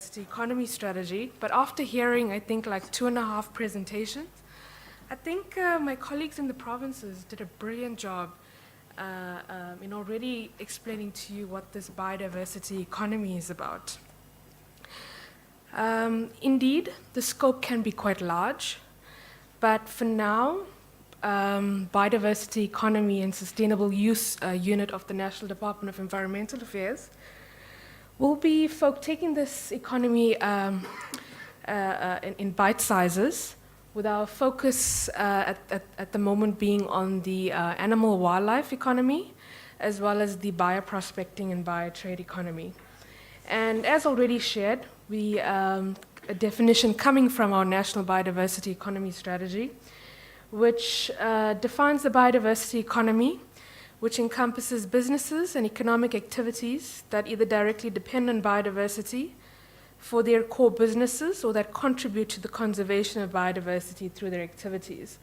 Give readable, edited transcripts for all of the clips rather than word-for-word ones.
economy strategy, but after hearing, I think, like 2.5 presentations, I think my colleagues in the provinces did a brilliant job in already explaining to you what this biodiversity economy is about. Indeed, the scope can be quite large, but for now, Biodiversity Economy and Sustainable Use Unit of the National Department of Environmental Affairs will be taking this economy in bite sizes, with our focus at the moment being on the animal wildlife economy, as well as the bioprospecting and biotrade economy. And as already shared, a definition coming from our National Biodiversity Economy Strategy, which defines the biodiversity economy, which encompasses businesses and economic activities that either directly depend on biodiversity for their core businesses or that contribute to the conservation of biodiversity through their activities.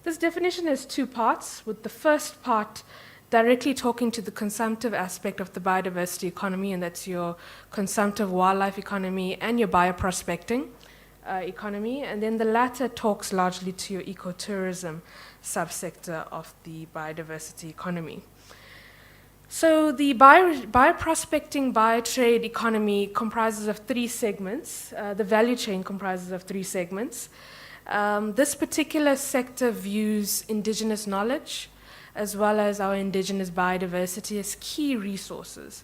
This definition has two parts, with the first part directly talking to the consumptive aspect of the biodiversity economy, and that's your consumptive wildlife economy and your bioprospecting economy, and then the latter talks largely to your ecotourism subsector of the biodiversity economy. So the bioprospecting biotrade economy comprises of three segments. The value chain comprises of three segments. This particular sector views indigenous knowledge as well as our indigenous biodiversity as key resources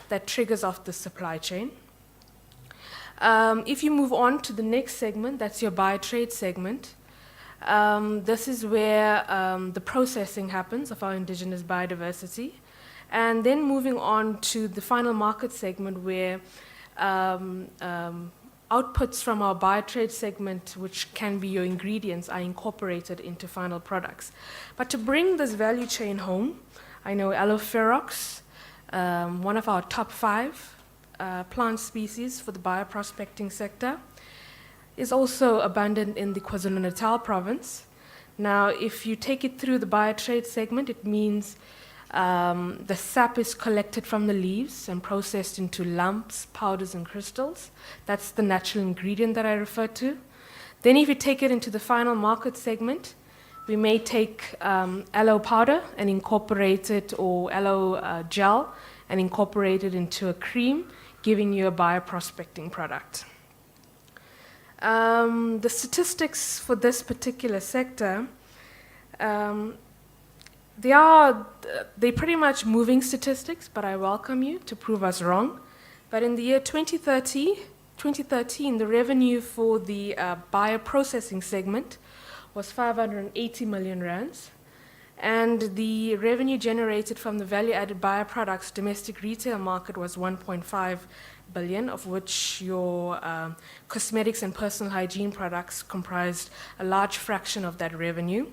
that triggers off the supply chain. If you move on to the next segment, that's your biotrade segment. This is where the processing happens of our indigenous biodiversity. And then moving on to the final market segment, where outputs from our biotrade segment, which can be your ingredients, are incorporated into final products. But to bring this value chain home, I know Alloferox, one of our top 5 plant species for the bioprospecting sector, is also abundant in the KwaZulu-Natal province. Now, if you take it through the biotrade segment, it means the sap is collected from the leaves and processed into lumps, powders, and crystals. That's the natural ingredient that I referred to. Then if you take it into the final market segment, we may take aloe powder and incorporate it, or aloe gel, and incorporate it into a cream, giving you a bioprospecting product. The statistics for this particular sector, they're pretty much moving statistics, but I welcome you to prove us wrong. But in the year 2013, the revenue for the bioprocessing segment was 580 million rands, and the revenue generated from the value-added bioproducts domestic retail market was 1.5 billion, of which your cosmetics and personal hygiene products comprised a large fraction of that revenue.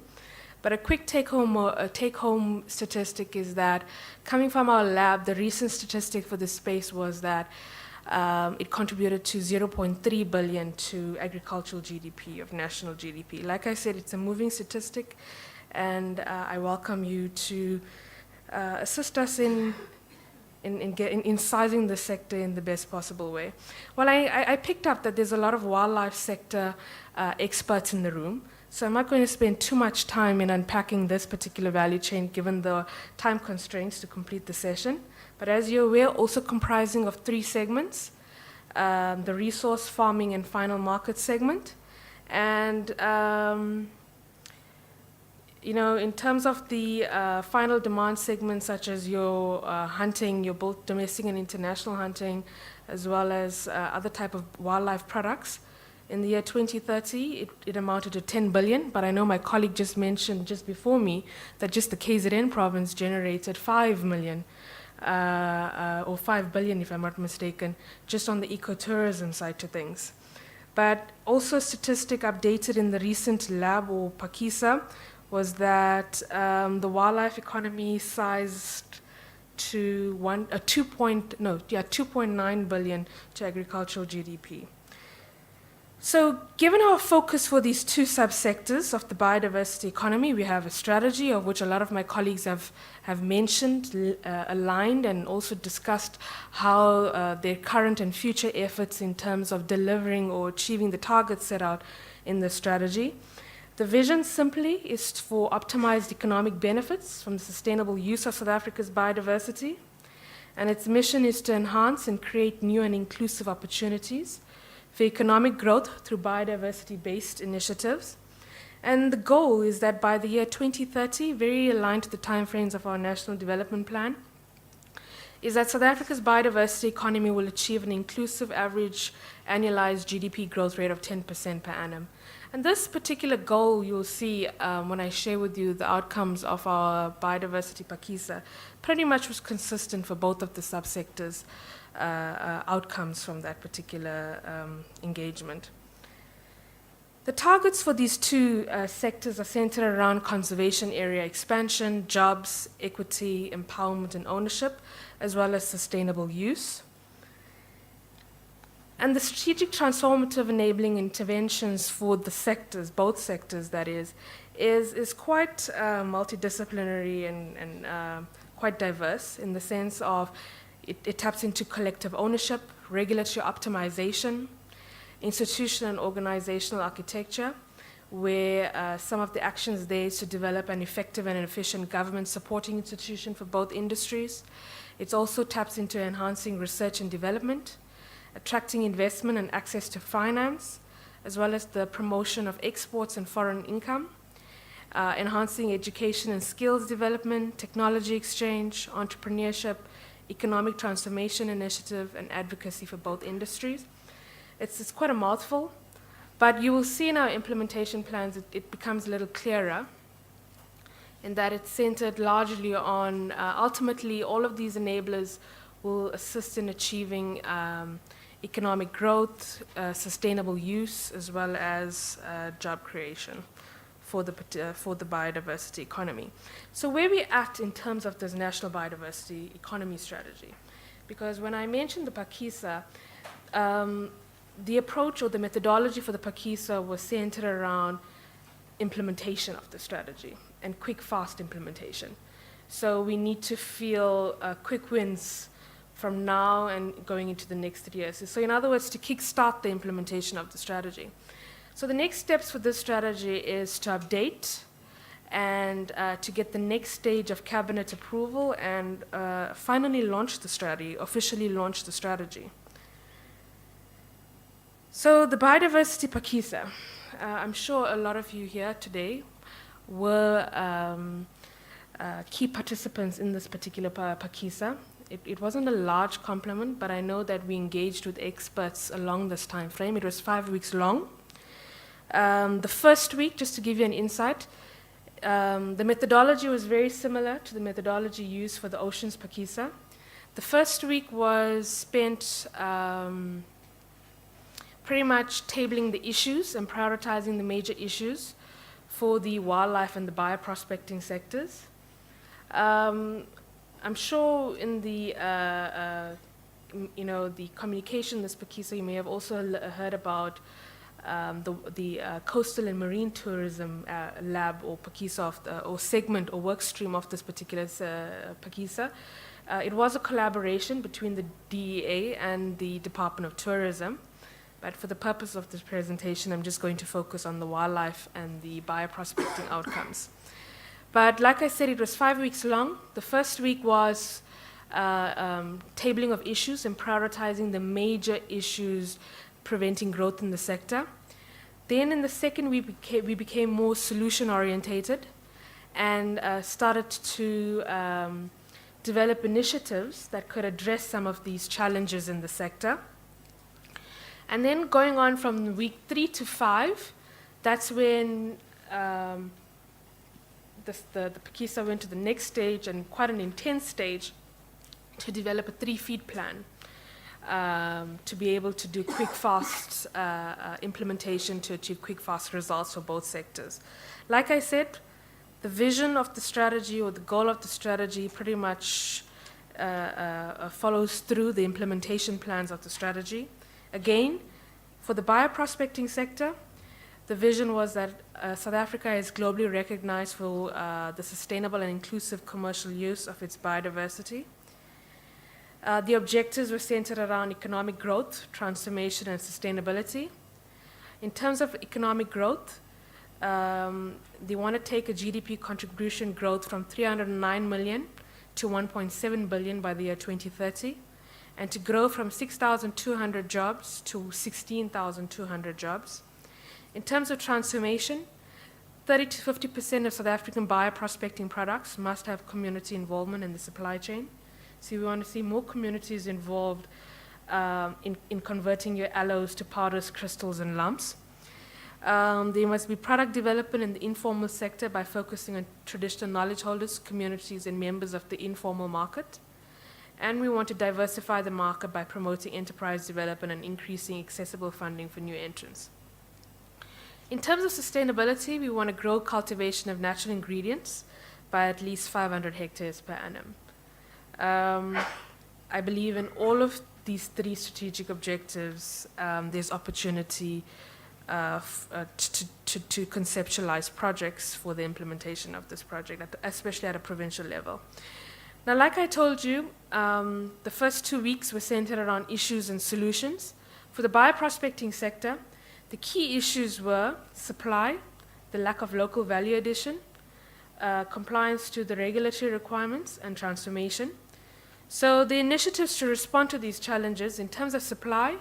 But a quick take-home statistic is that, coming from our lab, the recent statistic for this space was that it contributed to 0.3 billion to agricultural GDP, of national GDP. Like I said, it's a moving statistic, and I welcome you to assist us in sizing the sector in the best possible way. Well, I picked up that there's a lot of wildlife sector experts in the room, so I'm not going to spend too much time in unpacking this particular value chain, given the time constraints to complete the session. But as you're aware, also comprising of 3 segments, the resource farming and final market segment. And in terms of the final demand segments, such as your hunting, your both domestic and international hunting, as well as other type of wildlife products, in the year 2030, it amounted to 10 billion, but I know my colleague just mentioned just before me that just the KZN province generated 5 million, or 5 billion if I'm not mistaken, just on the ecotourism side to things. But also a statistic updated in the recent lab, or Pakisa, was that the wildlife economy sized to 2.9 billion to agricultural GDP. So given our focus for these two subsectors of the biodiversity economy, we have a strategy of which a lot of my colleagues have mentioned, aligned, and also discussed how their current and future efforts in terms of delivering or achieving the targets set out in the strategy. The vision simply is for optimized economic benefits from the sustainable use of South Africa's biodiversity, and its mission is to enhance and create new and inclusive opportunities for economic growth through biodiversity-based initiatives. And the goal is that by the year 2030, very aligned to the timeframes of our National Development Plan, is that South Africa's biodiversity economy will achieve an inclusive average annualized GDP growth rate of 10% per annum. And this particular goal you'll see when I share with you the outcomes of our biodiversity Phakisa pretty much was consistent for both of the subsectors' outcomes from that particular engagement. The targets for these two sectors are centered around conservation area expansion, jobs, equity, empowerment and ownership, as well as sustainable use. And the strategic transformative enabling interventions for the sectors, both sectors that is quite multidisciplinary and quite diverse in the sense of it taps into collective ownership, regulatory optimization, institutional and organizational architecture, where some of the actions there is to develop an effective and efficient government supporting institution for both industries. It also taps into enhancing research and development, attracting investment and access to finance, as well as the promotion of exports and foreign income, enhancing education and skills development, technology exchange, entrepreneurship, economic transformation initiative, and advocacy for both industries. It's quite a mouthful, but you will see in our implementation plans it becomes a little clearer in that it's centered largely on, ultimately, all of these enablers will assist in achieving economic growth, sustainable use, as well as job creation for the biodiversity economy. So where we're at in terms of this national biodiversity economy strategy, because when I mentioned the Phakisa, the approach or the methodology for the Phakisa was centered around implementation of the strategy and quick, fast implementation. So we need to feel quick wins from now and going into the next 3 years. So in other words, to kickstart the implementation of the strategy. So the next steps for this strategy is to update and to get the next stage of cabinet approval and finally launch the strategy, officially launch the strategy. So the biodiversity Phakisa, I'm sure a lot of you here today were key participants in this particular Phakisa. It wasn't a large complement, but I know that we engaged with experts along this time frame. It was 5 weeks long. The first week, just to give you an insight, the methodology was very similar to the methodology used for the Oceans Phakisa. The first week was spent pretty much tabling the issues and prioritizing the major issues for the wildlife and the bioprospecting sectors. I'm sure in the the communication this Phakisa, you may have also heard about the coastal and marine tourism lab or Phakisa or segment or work stream of this particular Phakisa. It was a collaboration between the DEA and the Department of Tourism. But for the purpose of this presentation, I'm just going to focus on the wildlife and the bioprospecting outcomes. But like I said, it was 5 weeks long. The first week was tabling of issues and prioritizing the major issues preventing growth in the sector. Then in the second week, we became more solution-orientated and started to develop initiatives that could address some of these challenges in the sector. And then going on from week 3 to 5, that's when the Phakisa went to the next stage, and quite an intense stage, to develop a 3-feed plan to be able to do quick, fast implementation to achieve quick, fast results for both sectors. Like I said, the vision of the strategy or the goal of the strategy pretty much follows through the implementation plans of the strategy. Again, For the bioprospecting sector, the vision was that South Africa is globally recognized for the sustainable and inclusive commercial use of its biodiversity. The objectives were centered around economic growth, transformation, and sustainability. In terms of economic growth, they want to take a GDP contribution growth from 309 million to 1.7 billion by the year 2030, and to grow from 6,200 jobs to 16,200 jobs. In terms of transformation, 30 to 50% of South African bioprospecting products must have community involvement in the supply chain. So we want to see more communities involved in converting your aloes to powders, crystals, and lumps. There must be product development in the informal sector by focusing on traditional knowledge holders, communities, and members of the informal market. And we want to diversify the market by promoting enterprise development and increasing accessible funding for new entrants. In terms of sustainability, we want to grow cultivation of natural ingredients by at least 500 hectares per annum. I believe in all of these three strategic objectives, there's opportunity to conceptualize projects for the implementation of this project, especially at a provincial level. Now, like I told you, the first 2 weeks were centered around issues and solutions. For the bioprospecting sector, the key issues were supply, the lack of local value addition, compliance to the regulatory requirements, and transformation. So the initiatives to respond to these challenges in terms of supply,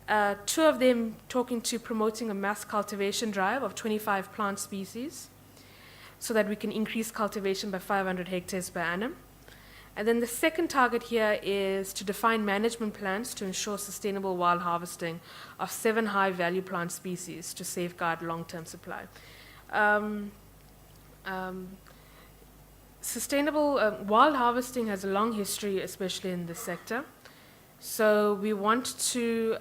2 of them talking to promoting a mass cultivation drive of 25 plant species so that we can increase cultivation by 500 hectares per annum. And then the second target here is to define management plans to ensure sustainable wild harvesting of 7 high-value plant species to safeguard long-term supply. Sustainable wild harvesting has a long history, especially in this sector. So we want to,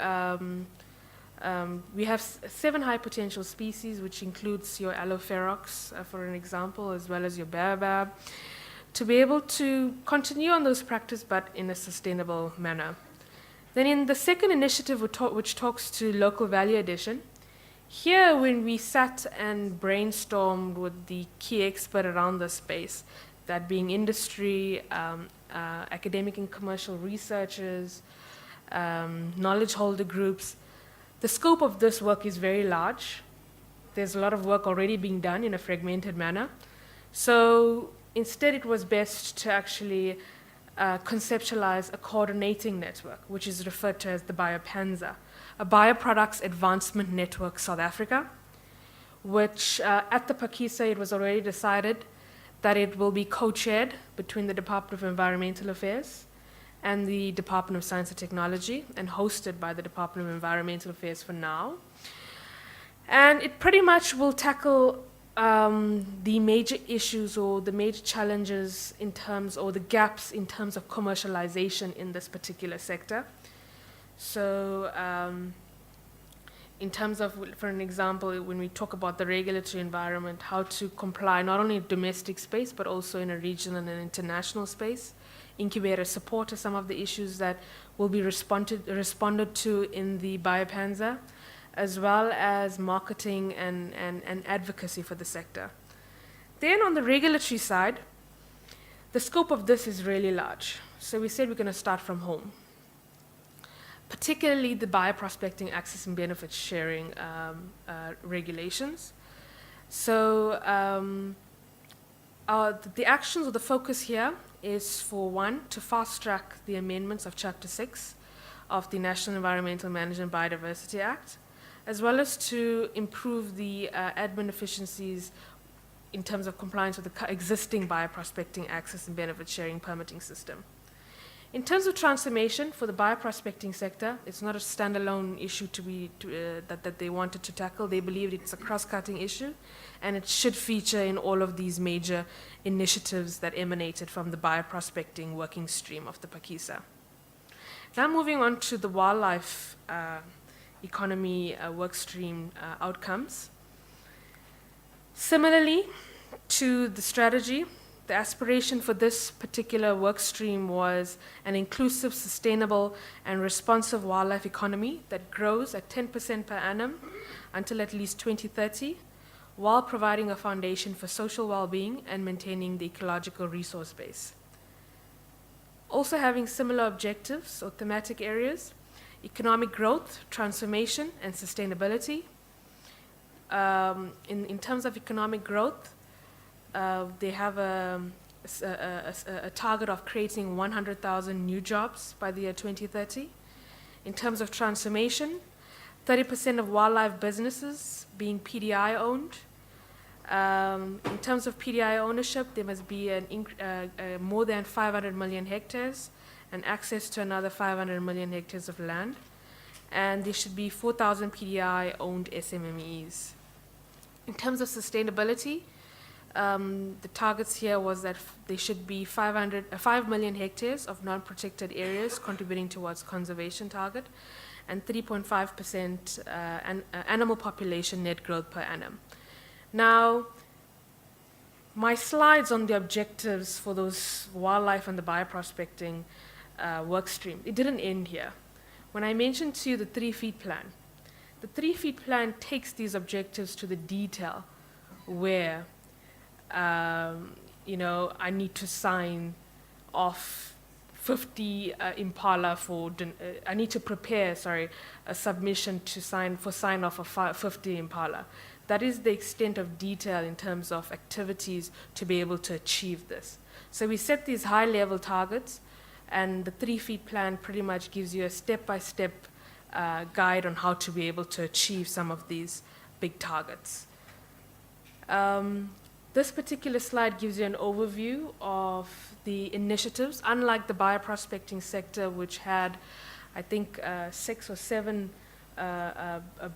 we have 7 high potential species, which includes your aloe ferox, for an example, as well as your baobab, to be able to continue on those practices, but in a sustainable manner. Then in the second initiative, which talks to local value addition, here when we sat and brainstormed with the key expert around the space, that being industry, academic and commercial researchers, knowledge holder groups, the scope of this work is very large. There's a lot of work already being done in a fragmented manner. So instead, it was best to actually conceptualize a coordinating network, which is referred to as the BioPanza, a Bioproducts Advancement Network South Africa, which at the Phakisa, it was already decided that it will be co-chaired between the Department of Environmental Affairs and the Department of Science and Technology, and hosted by the Department of Environmental Affairs for now. And it pretty much will tackle the major issues or the major challenges in terms, or the gaps in terms of commercialization in this particular sector. So in terms of, for an example, when we talk about the regulatory environment, how to comply not only in domestic space, but also in a regional and an international space. Incubator support are some of the issues that will be responded to in the BioPanza, as well as marketing and advocacy for the sector. Then on the regulatory side, the scope of this is really large. So we said we're going to start from home, particularly the bioprospecting access and benefits sharing regulations. So the actions or the focus here is, for one, to fast track the amendments of Chapter 6 of the National Environmental Management Biodiversity Act, as well as to improve the admin efficiencies in terms of compliance with the existing bioprospecting access and benefit sharing permitting system. In terms of transformation for the bioprospecting sector, it's not a standalone issue that they wanted to tackle. They believed it's a cross-cutting issue, and it should feature in all of these major initiatives that emanated from the bioprospecting working stream of the Phakisa. Now moving on to the wildlife economy workstream outcomes. Similarly to the strategy, the aspiration for this particular work stream was an inclusive, sustainable, and responsive wildlife economy that grows at 10% per annum until at least 2030, while providing a foundation for social well-being and maintaining the ecological resource base. Also having similar objectives or thematic areas: economic growth, transformation, and sustainability. In terms of economic growth, they have a target of creating 100,000 new jobs by the year 2030. In terms of transformation, 30% of wildlife businesses being PDI owned. In terms of PDI ownership, there must be more than 500 million hectares and access to another 500 million hectares of land. And there should be 4,000 PDI owned SMMEs. In terms of sustainability, the targets here was that there should be 5 million hectares of non-protected areas contributing towards conservation target, and 3.5% animal population net growth per annum. Now, my slides on the objectives for those wildlife and the bioprospecting work stream, it didn't end here. When I mentioned to you the 3-feet plan, the 3-feet plan takes these objectives to the detail where I need to sign off 50 impala I need to prepare, a submission to sign off of 50 impala. That is the extent of detail in terms of activities to be able to achieve this. So we set these high-level targets, and the 3-feet plan pretty much gives you a step-by-step guide on how to be able to achieve some of these big targets. This particular slide gives you an overview of the initiatives. Unlike the bioprospecting sector, which had, I think, 6 or 7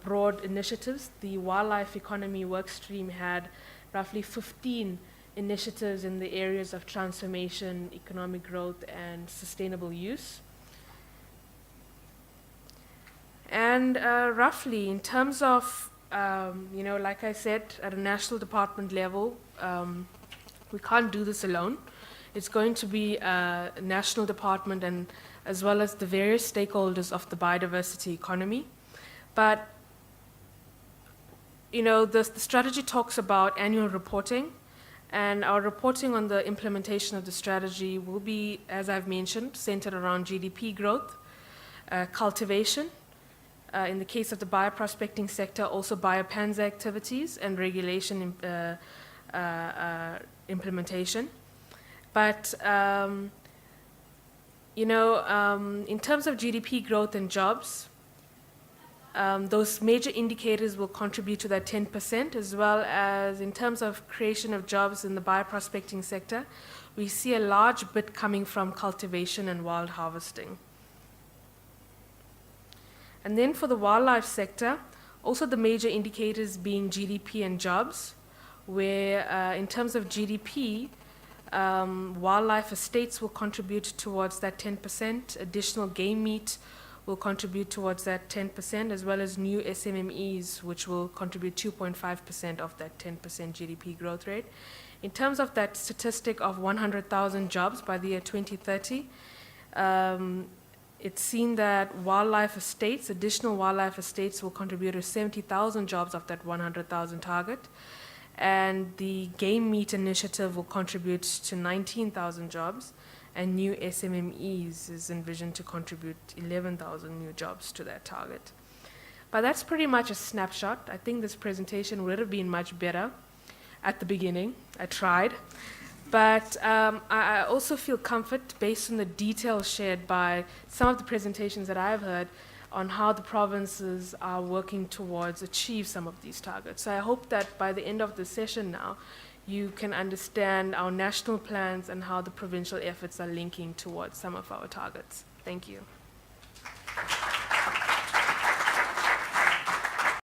broad initiatives, the wildlife economy work stream had roughly 15 initiatives in the areas of transformation, economic growth, and sustainable use. And roughly, in terms of, like I said, at a national department level, we can't do this alone. It's going to be a national department and as well as the various stakeholders of the biodiversity economy. But, the strategy talks about annual reporting, and our reporting on the implementation of the strategy will be, as I've mentioned, centered around GDP growth, cultivation, in the case of the bioprospecting sector, also biopanza activities and regulation implementation. But, in terms of GDP growth and jobs, those major indicators will contribute to that 10%, as well as in terms of creation of jobs in the bioprospecting sector, we see a large bit coming from cultivation and wild harvesting. And then for the wildlife sector, also the major indicators being GDP and jobs, where in terms of GDP, wildlife estates will contribute towards that 10%, additional game meat will contribute towards that 10%, as well as new SMMEs, which will contribute 2.5% of that 10% GDP growth rate. In terms of that statistic of 100,000 jobs by the year 2030, it's seen that additional wildlife estates will contribute to 70,000 jobs of that 100,000 target. And the game meat initiative will contribute to 19,000 jobs, and new SMMEs is envisioned to contribute 11,000 new jobs to that target. But that's pretty much a snapshot. I think this presentation would have been much better at the beginning. I tried. But I also feel comfort based on the details shared by some of the presentations that I've heard on how the provinces are working towards achieve some of these targets. So I hope that by the end of the session now, you can understand our national plans and how the provincial efforts are linking towards some of our targets. Thank you.